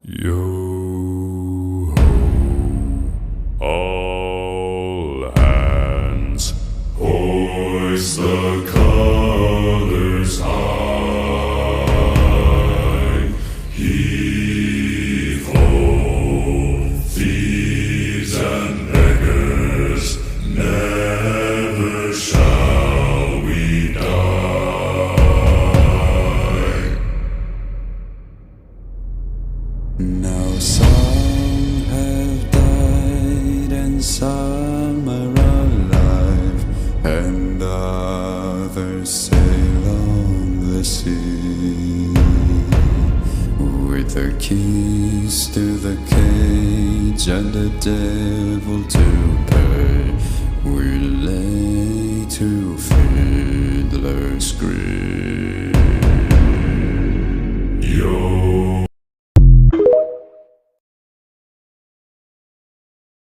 Yo ho, all hands, hoist the colors high. Heave ho, thieves and beggars, never shall we die. Now some have died and some are alive, and others sail on the sea. With the keys to the cage and the devil to pay, we lay to fiddler's grave.